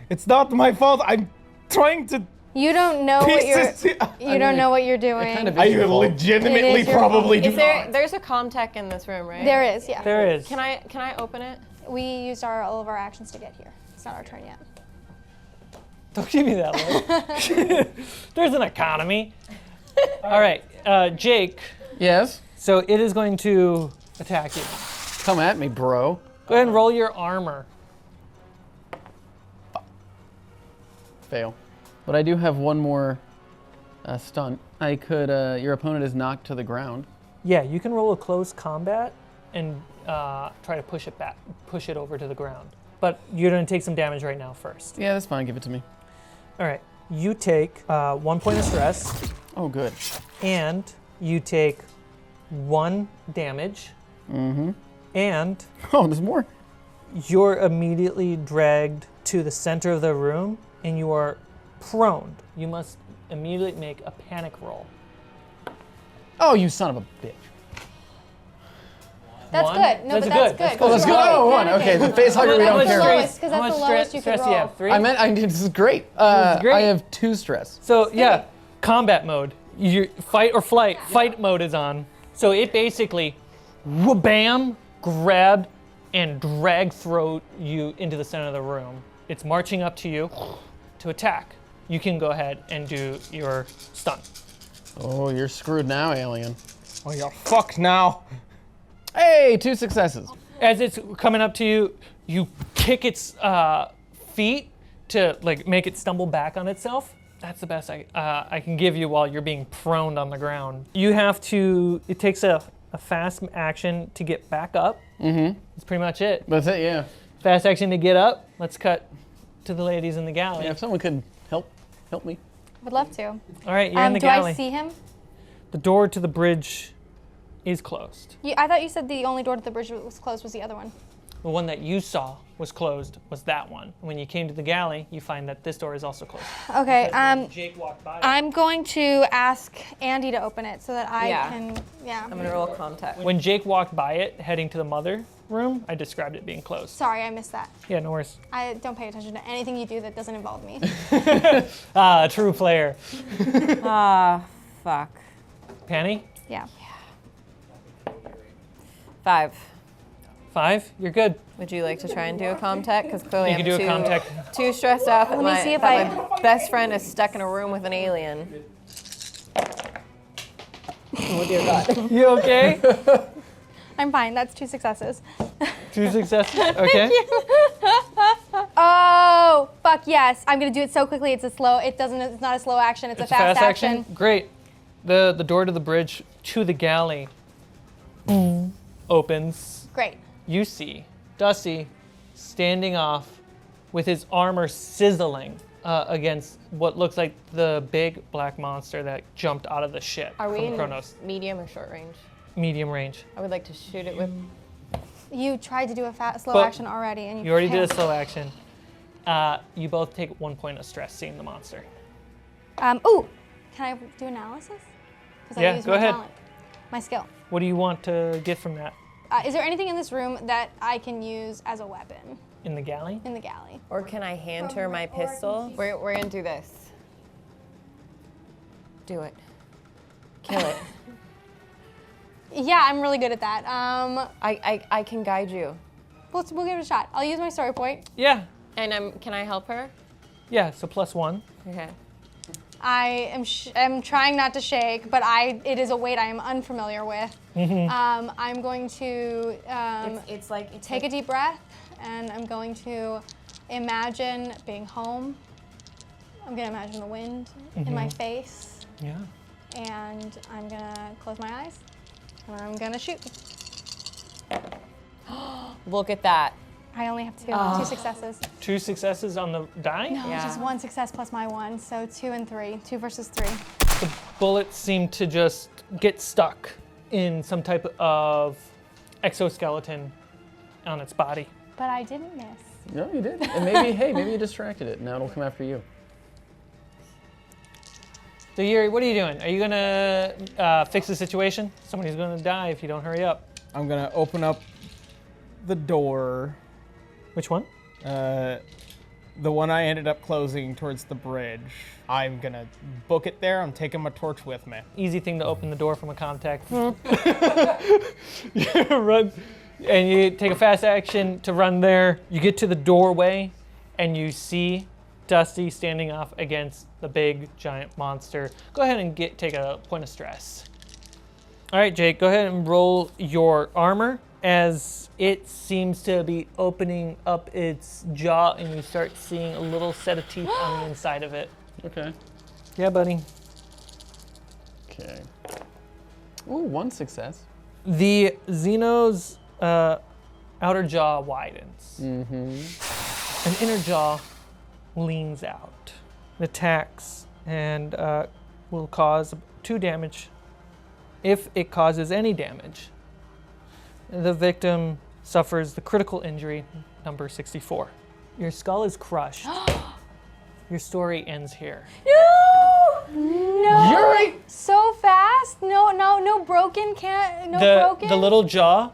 It's not my fault. I'm trying to You don't know what you're. piece this... You don't know what you're doing. kind of I is your fault. It legitimately is your probably fault. do not. There's a comm tech in this room, right? There is, yeah. There is. Can I open it? We used all of our actions to get here. It's not our turn yet. Don't give me that look. There's an economy. All right, Jake. Yes? So it is going to attack you. Come at me, bro. Go ahead and roll your armor. Fail. But I do have one more stunt. I could, your opponent is knocked to the ground. Yeah, you can roll a close combat and try to push it over to the ground. But you're going to take some damage right now first. Yeah, that's fine. Give it to me. All right, you take 1 point of stress, Oh, good. and you take 1 damage, and Oh, there's more. you're immediately dragged to the center of the room, and you are prone. You must immediately make a panic roll. Oh, you son of a bitch. That's One? good. No, That's but that's good. good. That's Oh, let's go. Oh, one. Okay, the face hugger we How don't much care the about. lowest, 'cause that's the lowest you could stress you have? roll. 3? This is great. great. I have 2 stress. So yeah, combat mode. Your fight or flight. Fight mode is on. So it basically, bam, grabbed and throw you into the center of the room. It's marching up to you to attack. You can go ahead and do your stun. Oh, you're screwed now, alien. Oh, you're fucked now. Hey, 2 successes. As it's coming up to you, you kick its feet to like make it stumble back on itself. That's the best I can give you while you're being proned on the ground. You have to. It takes a fast action to get back up. Mm-hmm. That's pretty much it. That's it, yeah. Fast action to get up. Let's cut to the ladies in the galley. Yeah, if someone could help me. Would love to. All right, you're in the Do galley. I see him? The door to the bridge is closed. I thought you said the only door to the bridge that was closed was the other one. The one that you saw was closed was that one. When you came to the galley, you find that this door is also closed. Okay. Jake walked by. I'm going to ask Andy to open it so that I Yeah. can. Yeah. I'm gonna roll contact. When Jake walked by it, heading to the mother room, I described it being closed. Sorry, I missed that. Yeah, no worries. I don't pay attention to anything you do that doesn't involve me. Ah, true player. Fuck. Penny, Yeah. 5. 5, you're good. Would you like to try and do a contact? Because clearly You I'm can do a contact. too stressed out that, Let me see if my best friend is stuck in a room with an alien. Oh dear God. You okay? I'm fine. That's 2 successes. 2 successes, okay. Oh, fuck yes. I'm going to do it so quickly. It's not a slow action. It's a fast action. Great. The door to the bridge to the galley opens. Great. You see Dusty standing off with his armor sizzling against what looks like the big black monster that jumped out of the ship Are we from in Kronos. medium or short range? Medium range. I would like to shoot it with. You tried to do a slow But action already, and You already did a failed. slow action. You both take 1 point of stress seeing the monster. Ooh, can I do analysis? Because Yeah, I use go my ahead. talent, my skill. What do you want to get from that Is there anything in this room that I can use as a weapon in the galley? in the galley? Or can I hand her my pistol? We're gonna do this. Do it. Kill it. Yeah, I'm really good at that. I can guide you. We'll give it a shot. I'll use my story point. Yeah. And can I help her? Yeah, so +1. Okay. I am trying not to shake, but it is a weight I am unfamiliar with. I'm going to It's like take a deep breath, and I'm going to imagine being home. I'm going to imagine the wind in my face, Yeah. and I'm going to close my eyes, and I'm going to shoot. Look at that. I only have 2 successes. 2 successes on the die? No, Yeah. just 1 success plus my 1, so 2 and 3. 2 versus 3. The bullets seem to just get stuck in some type of exoskeleton on its body. But I didn't miss. No, you did. And maybe you distracted it. Now it'll come after you. So Yuri, what are you doing? Are you gonna fix the situation? Somebody's gonna die if you don't hurry up. I'm gonna open up the door. Which one? The one I ended up closing towards the bridge. I'm gonna book it there. I'm taking my torch with me. Easy thing to open the door from a contact. You run, and you take a fast action to run there. You get to the doorway, and you see Dusty standing off against the big giant monster. Go ahead and take a point of stress. All right, Jake, go ahead and roll your armor as it seems to be opening up its jaw and you start seeing a little set of teeth on the inside of it. Okay. Yeah, buddy. Okay. Ooh, 1 success. The Xeno's outer jaw widens. An inner jaw leans out. It attacks and will cause 2 damage. If it causes any damage, the victim suffers the critical injury number 64. Your skull is crushed. Your story ends here. No. Yuri! So fast? No broken, broken? The little jaw.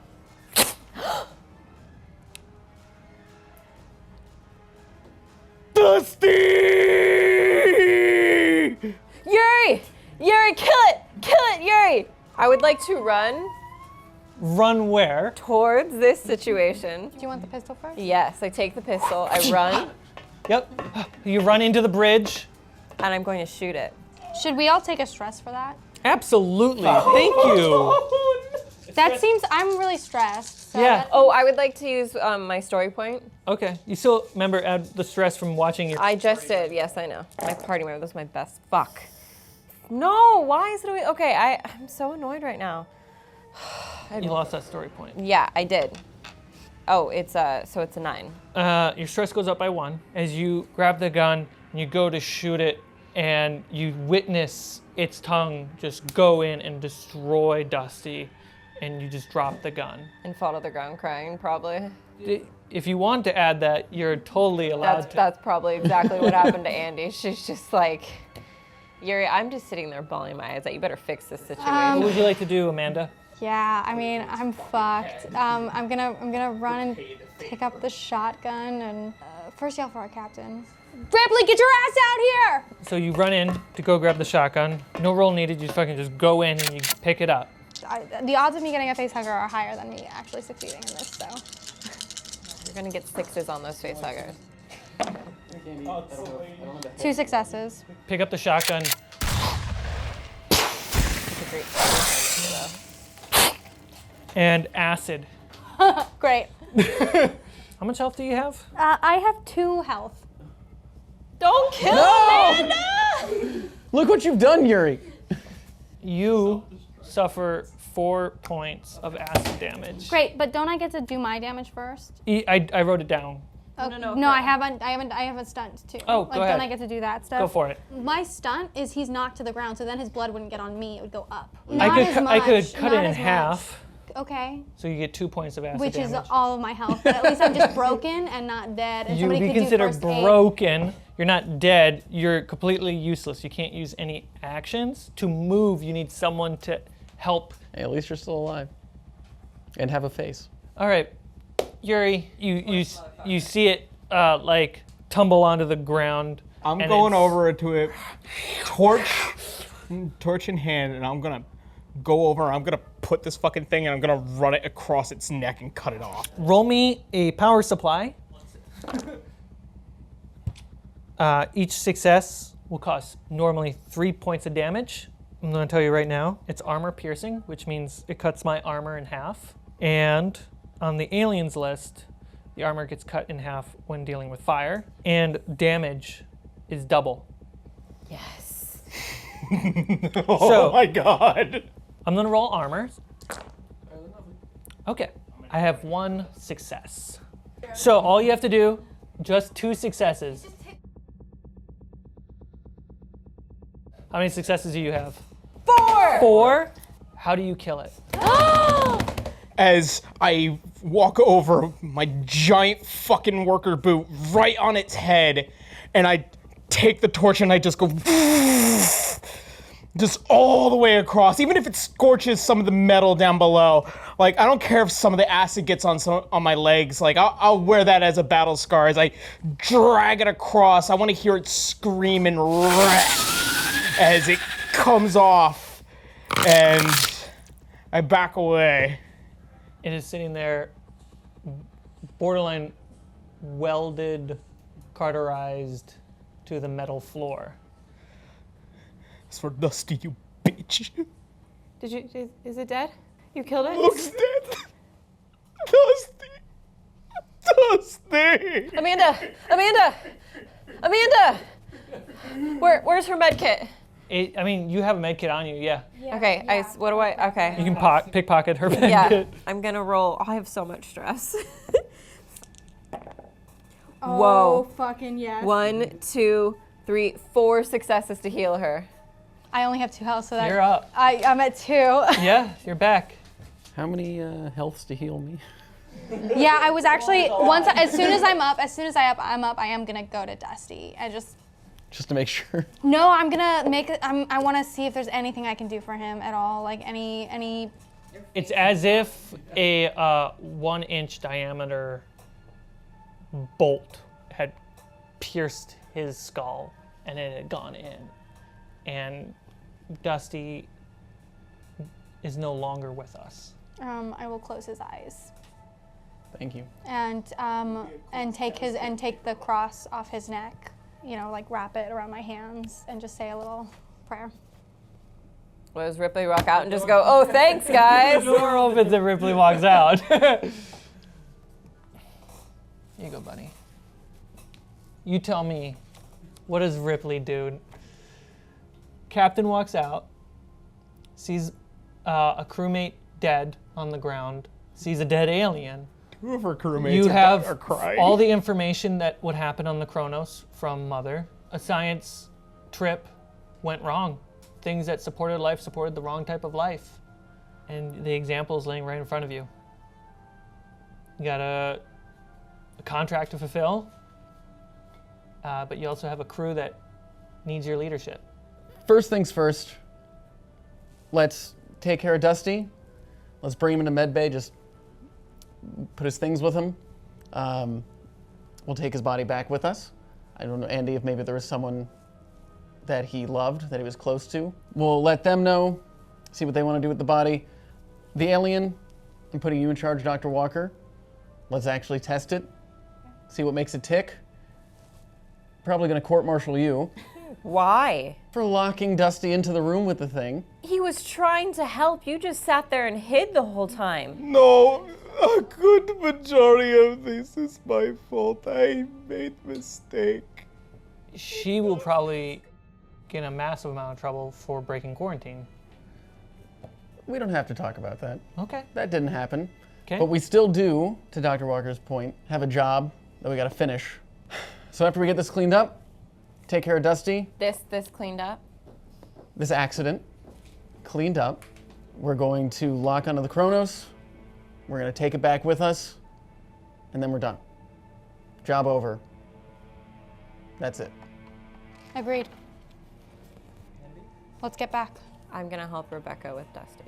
Dusty! Yuri! Yuri, kill it! Kill it, Yuri! I would like to run Run where? towards this situation. Do you want the pistol first? Yes, I take the pistol, I run, Yep. You run into the bridge. and I'm going to shoot it. Should we all take a stress for that? Absolutely. Thank you. That seems, I'm really stressed. So Yeah. that- Oh, I would like to use my story point. Okay. You still remember the stress from watching your. I just did, yes, I know. My party member, this is my best. Fuck. No, why is it always, okay, I'm so annoyed right now. You lost that story point. Yeah, I did. Oh, so it's a 9. Your stress goes up by 1 as you grab the gun and you go to shoot it, and you witness its tongue just go in and destroy Dusty, and you just drop the gun. And fall to the ground crying, probably. If you want to add that, you're totally allowed to. That's probably exactly what happened to Andy. She's just like, Yuri, I'm just sitting there bawling my eyes out. You better fix this situation. What would you like to do, Amanda? Yeah, I mean, I'm fucked. I'm gonna run and pick up the shotgun and first yell for our captain. Ripley, get your ass out here! So you run in to go grab the shotgun. No roll needed. You fucking just go in and you pick it up. The odds of me getting a face hugger are higher than me actually succeeding in this, so. You're gonna get 6s on those face huggers. 2 successes. Pick up the shotgun. It's a great story. And acid. Great. How much health do you have? I have 2 health. Don't kill Amanda! Look what you've done, Yuri. You suffer 4 points of acid damage. Great, but don't I get to do my damage first? I wrote it down. No, I haven't. I have a stunt too. Oh, go ahead. Don't I get to do that stuff? Go for it. My stunt is he's knocked to the ground, so then his blood wouldn't get on me. It would go up. I could cut it in half, Okay. so you get 2 points of acid Which damage. is all of my health. But at least I'm just broken and not dead. And You would somebody be could do considered first aid. broken. You're not dead. You're completely useless. You can't use any actions. To move, you need someone to help. Hey, at least you're still alive. And have a face. All right, Yuri, you see it like tumble onto the ground. I'm and going it's- over to it, torch in hand, and I'm gonna go over. I'm gonna put this fucking thing, and I'm gonna run it across its neck and cut it off. Roll me a power supply. Each success will cost normally 3 points of damage. I'm going to tell you right now, it's armor piercing, which means it cuts my armor in half. And on the aliens list, the armor gets cut in half when dealing with fire. And damage is double. Yes. Oh my god. I'm going to roll armor. Okay. I have 1 success. So all you have to do, just 2 successes. How many successes do you have? 4! 4? How do you kill it? As I walk over my giant fucking worker boot right on its head, and I take the torch and I just go just all the way across, even if it scorches some of the metal down below. Like, I don't care if some of the acid gets on my legs. Like, I'll wear that as a battle scar as I drag it across. I want to hear it scream and rap as it comes off, and I back away. It is sitting there, borderline welded, cauterized to the metal floor. It's for Dusty, you bitch. Is it dead? You killed it? Looks dead. Dusty. Dusty. Amanda! Where's her med kit? I mean, you have a med kit on you, yeah. Okay, what do I, okay. You can pickpocket her med Yeah, kit. I'm gonna roll. I have so much stress. Oh, Whoa. fucking yes. 1, 2, 3, 4 successes to heal her. I only have 2 health, so that You're up. I'm at 2. Yeah, you're back. How many healths to heal me? Yeah, I was actually as soon as I'm up, I am gonna go to Dusty. Just to make sure. No, I'm gonna I want to see if there's anything I can do for him at all, like any. It's as if a 1-inch diameter bolt had pierced his skull and it had gone in. And Dusty is no longer with us. I will close his eyes Thank you. and take the cross off his neck. You know, like wrap it around my hands and just say a little prayer. What does Ripley walk out and just go, oh, thanks, guys? The door opens and Ripley walks out. Here you go, buddy. You tell me, what does Ripley do? Captain walks out, sees a crewmate dead on the ground, sees a dead alien. Two of her crewmates You are have crying. all the information that would happen on the Kronos from Mother. A science trip went wrong. Things that supported life supported the wrong type of life. And the example is laying right in front of you. You got a contract to fulfill, but you also have a crew that needs your leadership. First things first, let's take care of Dusty. Let's bring him into medbay, just put his things with him. We'll take his body back with us. I don't know, Andy, if maybe there was someone that he loved, that he was close to. We'll let them know, see what they want to do with the body. The alien, I'm putting you in charge, Dr. Walker. Let's actually test it, see what makes it tick. Probably going to court-martial you Why? for locking Dusty into the room with the thing. He was trying to help. You just sat there and hid the whole time. No, a good majority of this is my fault. I made mistake. She will probably get in a massive amount of trouble for breaking quarantine. We don't have to talk about that. Okay. That didn't happen. Okay. But we still do, to Dr. Walker's point, have a job that we gotta finish. So after we get this cleaned up, take care of Dusty, This cleaned up. this accident cleaned up, we're going to lock onto the Kronos, we're gonna take it back with us, and then we're done. Job over. That's it. Agreed. Let's get back. I'm gonna help Rebecca with Dusty.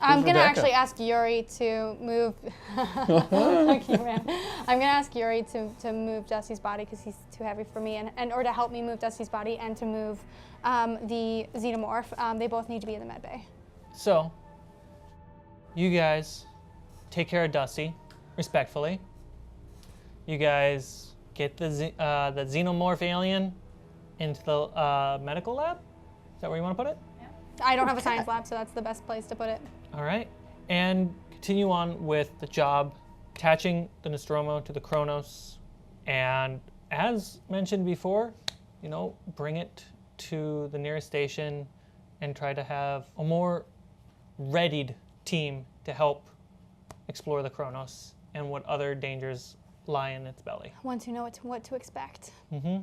I'm gonna Rebecca? actually ask Yuri to move. Thank you, man. I'm gonna ask Yuri to move Dusty's body because he's too heavy for me, and or to help me move Dusty's body and to move the xenomorph. They both need to be in the med bay. So, you guys take care of Dusty, respectfully. You guys get the xenomorph alien into the medical lab. Is that where you want to put it? I don't have a science lab, so that's the best place to put it. All right. And continue on with the job, attaching the Nostromo to the Kronos. And as mentioned before, bring it to the nearest station and try to have a more readied team to help explore the Kronos and what other dangers lie in its belly. Once you know what to expect. Mm-hmm.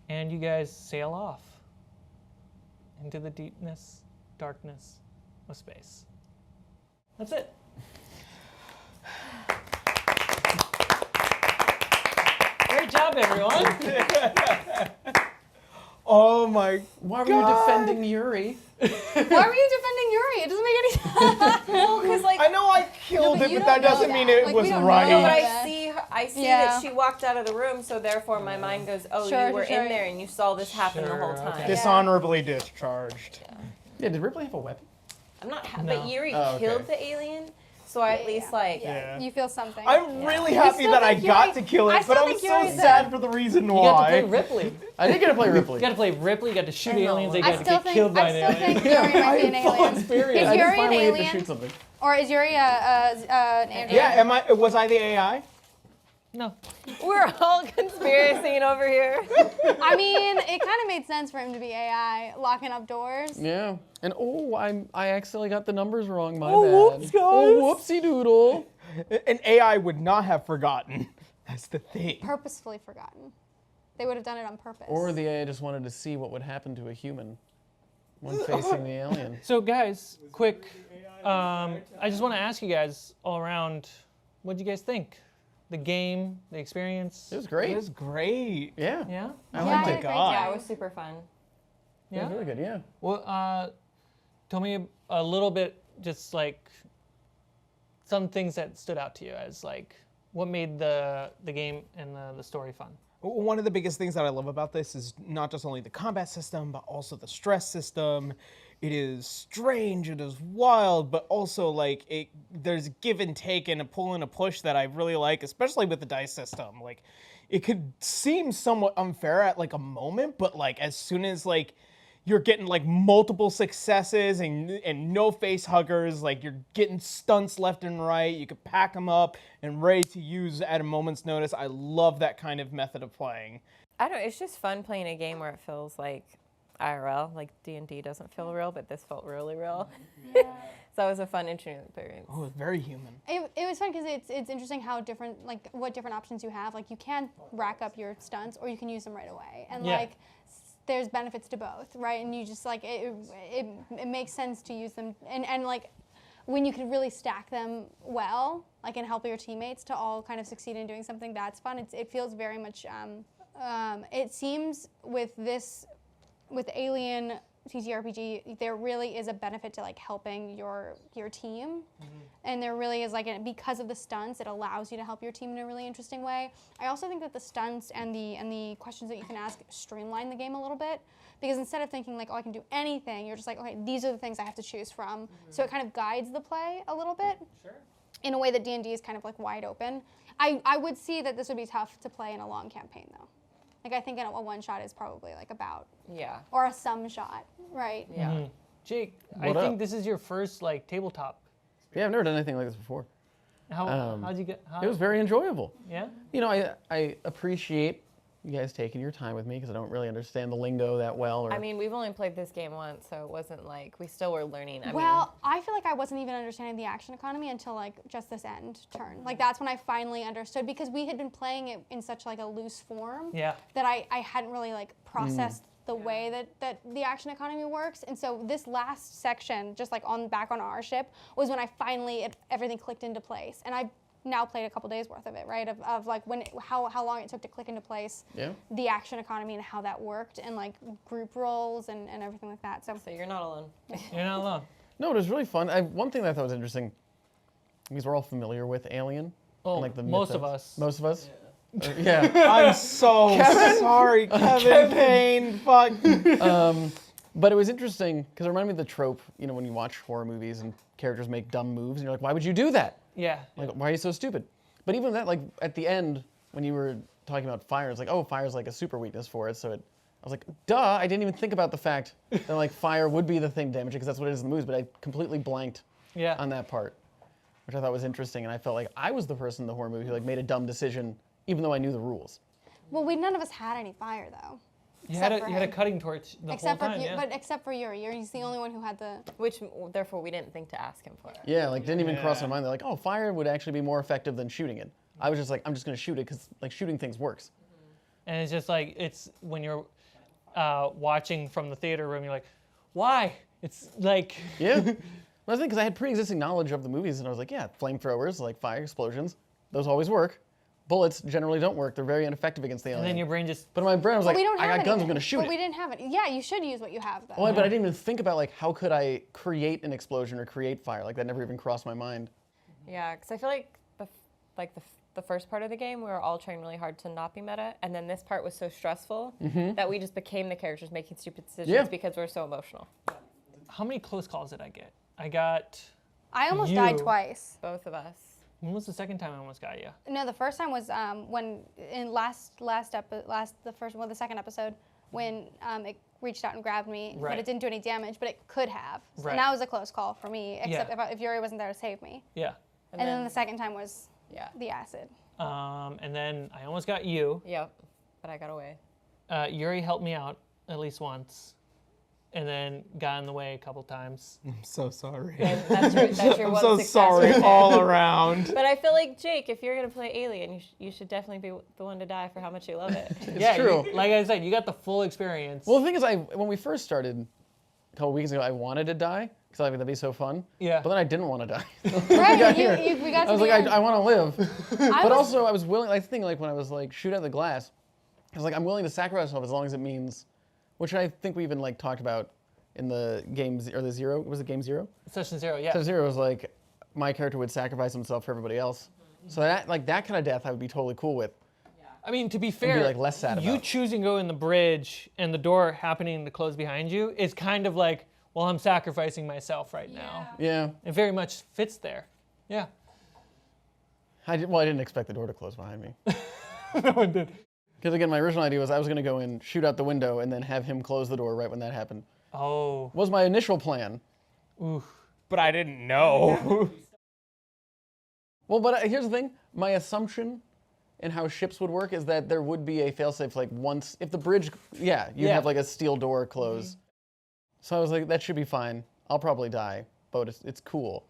And you guys sail off into the darkness of space. That's it. Great job, everyone. Oh my Why were you defending Yuri? Why were you defending Yuri? It doesn't make any sense. Well, because I know I killed but it, you but don't that know doesn't that. mean it Like, was we don't know right. No, but Yeah. I see Yeah. that she walked out of the room, so therefore my mind goes, oh, Sure, you were sure. in there and you saw this happen the whole Sure, time. okay. Dishonorably discharged. Yeah, did Ripley have a weapon? I'm not, No. but Yuri Oh, okay. killed the alien, So I at least like. Yeah. You feel something. I'm really happy that I think got Yuri- to kill I it, but still I'm think so Yuri's sad for the reason You got to why. play Ripley. I did get to play You Ripley. got to play Ripley. You got to shoot I know. aliens. They I got to still get killed by I an still alien. think Yuri might be an full alien. experience. Is I just Yuri an finally get to alien? shoot something. Or is Yuri an android? Yeah, was I the AI? No. We're all conspiracying over here. I mean, it kind of made sense for him to be AI, locking up doors. Yeah. And I accidentally got the numbers wrong. My Oh, bad. whoops, guys. Oh, whoopsie doodle. An AI would not have forgotten. That's the thing. Purposefully forgotten. They would have done it on purpose. Or the AI just wanted to see what would happen to a human when facing the alien. So guys, quick. I just want to ask you guys all around. What do you guys think? The game, the experience. It was great. It was great. Yeah. Yeah. I Yeah, liked I had it. a great God. Yeah, time. it was super fun. It was really good. Yeah. Well, tell me a little bit, just like some things that stood out to you as like what made the game and the story fun. One of the biggest things that I love about this is not just only the combat system, but also the stress system. It is strange, it is wild, but also like there's a give and take and a pull and a push that I really like, especially with the dice system. Like it could seem somewhat unfair at like a moment, but like as soon as like you're getting like multiple successes and no face huggers, like you're getting stunts left and right, you could pack them up and ready to use at a moment's notice. I love that kind of method of playing. I don't know, it's just fun playing a game where it feels like IRL, like D&D doesn't feel real, but this felt really real. So it was a fun, interesting experience. Oh, it's very human. It was fun because it's interesting how different, like what different options you have. Like you can rack up your stunts or you can use them right away. And Yeah. like there's benefits to both, right? And you just like, it makes sense to use them. And like when you can really stack them well, like and help your teammates to all kind of succeed in doing something that's fun. It feels very much, it seems with Alien TTRPG, there really is a benefit to like helping your team, and there really is like because of the stunts, it allows you to help your team in a really interesting way. I also think that the stunts and the questions that you can ask streamline the game a little bit, because instead of thinking like, oh, I can do anything, you're just like, okay, these are the things I have to choose from. So it kind of guides the play a little bit. Sure. In a way that D&D is kind of like wide open. I would see that this would be tough to play in a long campaign though. Like I think a one shot is probably like about, Yeah. or a sum shot, right? Yeah. Jake, What I up? think this is your first like tabletop. Yeah, I've never done anything like this before. How'd you get? It was very enjoyable. Yeah. You know, I appreciate you guys taking your time with me because I don't really understand the lingo that well. Or, I mean, we've only played this game once, so it wasn't like, we still were learning. I feel like I wasn't even understanding the action economy until like just this end turn. Like that's when I finally understood, because we had been playing it in such like a loose form Yeah. that I hadn't really like processed the way that the action economy works. And so this last section, just like back on our ship, was when I finally, everything clicked into place. And I now played a couple days worth of it, right? Of like how long it took to click into place, Yeah. the action economy and how that worked, and like group roles and everything like that. So So you're not alone. You're not alone. no, it was really fun. One thing that I thought was interesting, because we're all familiar with Alien. Oh, and, like the most mythos. of us. Most of us? Yeah. I'm so sorry, Kevin Payne. Fuck. But it was interesting because it reminded me of the trope, you know, when you watch horror movies and characters make dumb moves and you're like, why would you do that? Yeah. Like, why are you so stupid? But even that, like, at the end, when you were talking about fire, it's like, oh, fire's like a super weakness for it. So I was like, duh, I didn't even think about the fact that, like, fire would be the thing damaging because that's what it is in the movies, but I completely blanked Yeah. on that part, which I thought was interesting. And I felt like I was the person in the horror movie who, like, made a dumb decision, even though I knew the rules. well, none of us had any fire though. You had Except for a him. cutting torch the Except whole for time. you, Yeah. but except for Yuri. Yuri's the only one who had the. Which, therefore, we didn't think to ask him for it. Yeah, like, didn't even cross my Yeah. mind. They're like, oh, fire would actually be more effective than shooting it. I was just like, I'm just going to shoot it because, like, shooting things works. And it's just like it's when you're watching from the theater room, you're like, why? It's like Yeah. Well, I think because I had pre-existing knowledge of the movies, and I was like, yeah, flamethrowers, like fire explosions, those always work. Bullets generally don't work. They're very ineffective against the alien. and then your brain just But in my brain, I was But like, we don't I have got guns, I'm anything. going to shoot But it. we didn't have it. Yeah, you should use what you have though. Well, but I didn't even think about, like, how could I create an explosion or create fire? Like, that never even crossed my mind. Yeah, because I feel like the first part of the game, we were all trying really hard to not be meta, and then this part was so stressful that we just became the characters making stupid decisions Yeah. because we're so emotional. how many close calls did I get? I got I almost died You. twice. Both of us. When was the second time I almost got you? No, the first time was when in the second episode when it reached out and grabbed me, Right. but it didn't do any damage, but it could have. Right. And that was a close call for me, except Yeah. if Yuri wasn't there to save me. Yeah. And then the second time was Yeah. the acid. And then I almost got you. Yep. But I got away. Yuri helped me out at least once, and then got in the way a couple times. I'm so sorry. That's your I'm one so success sorry right there. all around. But I feel like, Jake, if you're going to play Alien, you should definitely be the one to die for how much you love it. Yeah, true. like I said, you got the full experience. Well, the thing is, when we first started a couple weeks ago, I wanted to die because I thought that'd be so fun. Yeah. But then I didn't want to die. Right, here. we got to I was the like, end. I want to live. But was- also, I was willing. I think like when I was like shoot out the glass, I was like, I'm willing to sacrifice myself as long as it means, which I think we even like talked about in the games or the zero. Was it game zero? Session 0, yeah. So zero was like my character would sacrifice himself for everybody else. So that kind of death I would be totally cool with. I mean, to be fair, like, less sad you about. choosing to go in the bridge and the door happening to close behind you is kind of like, well, I'm sacrificing myself right now. Yeah. It very much fits there. Yeah. I didn't expect the door to close behind me. No one did. Because again, my original idea was I was going to go in, shoot out the window, and then have him close the door right when that happened. Oh. Was my initial plan. But I didn't know. Well, but here's the thing. My assumption in how ships would work is that there would be a failsafe like once, if the bridge, you'd Yeah. have like a steel door close. So I was like, that should be fine. I'll probably die, but it's cool.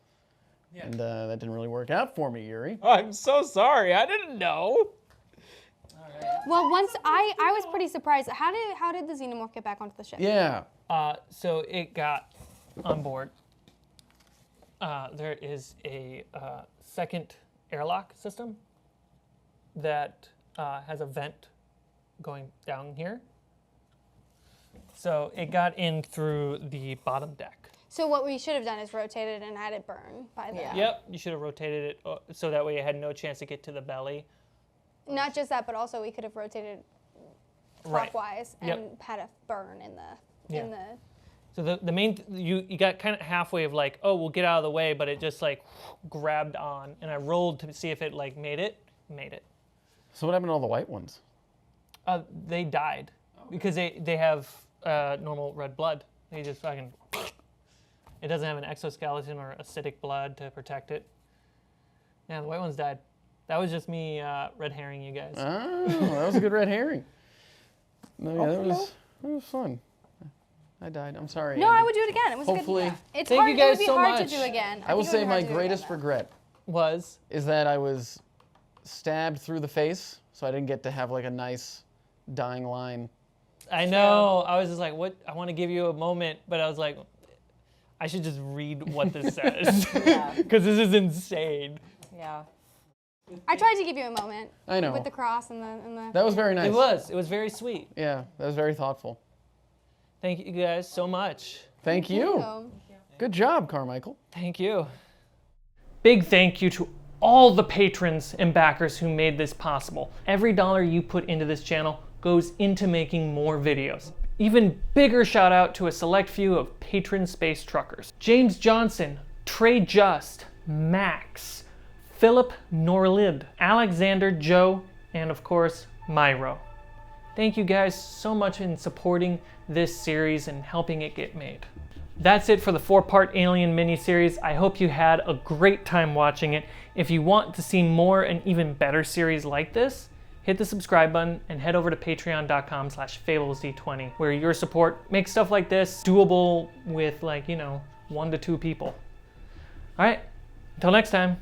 And that didn't really work out for me, Yuri. I'm so sorry. I didn't know. Well, once I was pretty surprised. How did the xenomorph get back onto the ship? Yeah. So it got on board. There is a second airlock system that has a vent going down here. So it got in through the bottom deck. So what we should have done is rotated and had it burn by the. Yep, you should have rotated it so that way it had no chance to get to the belly. Not just that, but also we could have rotated Right. clockwise Yep. and had a burn in the Yeah. So the main you got kind of halfway of like, oh, we'll get out of the way, but it just like grabbed on, and I rolled to see if it like made it. So what happened to all the white ones? They died because they have normal red blood. They just fucking. It doesn't have an exoskeleton or acidic blood to protect it. Yeah, the white ones died. That was just me red herring you guys. Oh, that was a good red herring. No, yeah, that was fun. I died. I'm sorry. No, Andy. I would do it again. It was Hopefully. a good. It's Thank hard. you guys it would be so hard much. to do again. I will think it would say be my hard to do greatest again, regret Was is that I was stabbed through the face, so I didn't get to have like a nice dying line. I know. I was just like, what? I want to give you a moment, but I was like, I should just read what this says because this is insane. Yeah. though. I tried to give you a moment. I know. With the cross and the. That was very nice. It was very sweet. Yeah, that was very thoughtful. Thank you guys so much. Thank you. So, Good job, Carmichael. Thank you. Big thank you to all the patrons and backers who made this possible. Every dollar you put into this channel goes into making more videos. Even bigger shout out to a select few of patron space truckers. James Johnson, Trey Just, Max, Philip Norlid, Alexander Joe, and of course, Myro. Thank you guys so much in supporting this series and helping it get made. That's it for the 4-part Alien miniseries. I hope you had a great time watching it. If you want to see more and even better series like this, hit the subscribe button and head over to patreon.com/fablesd20, where your support makes stuff like this doable with 1 to 2 people. All right, until next time.